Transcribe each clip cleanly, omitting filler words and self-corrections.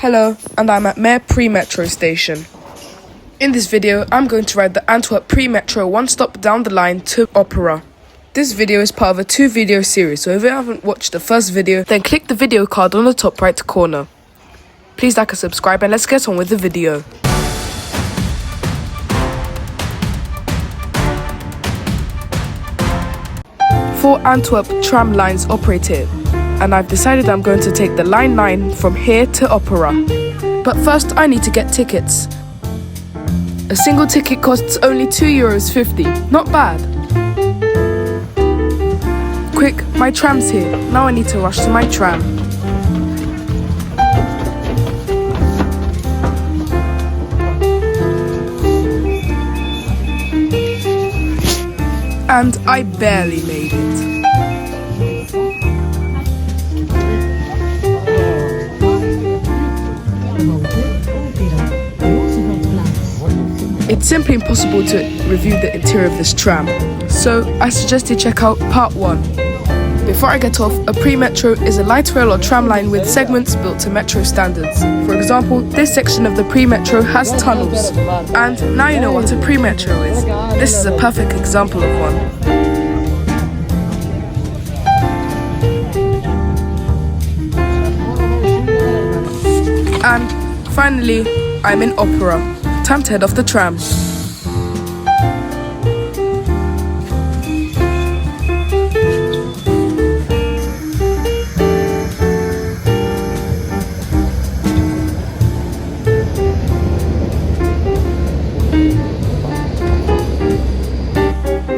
Hello, and I'm at Meir Premetro station. In this video, I'm going to ride the Antwerp Premetro one stop down the line to Opera. This video is part of a 2-video series, so if you haven't watched the first video, then click the video card on the top right corner. Please like and subscribe, and let's get on with the video. Four Antwerp tram lines operate here, and I've decided I'm going to take the line 9 from here to Opera. But first I need to get tickets. A single ticket costs only €2.50, not bad. Quick, my tram's here, now I need to rush to my tram. And I barely made it. It's simply impossible to review the interior of this tram, so I suggest you check out part 1. Before I get off, a Premetro is a light rail or tram line with segments built to metro standards. For example, this section of the Premetro has tunnels. And now you know what a Premetro is. This is a perfect example of one. And finally, I'm in Opera. Time to head off the tram.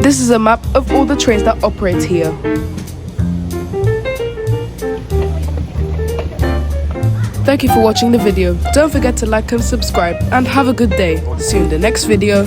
This is a map of all the trains that operate here. Thank you for watching the video. Don't forget to like and subscribe, and have a good day. See you in the next video.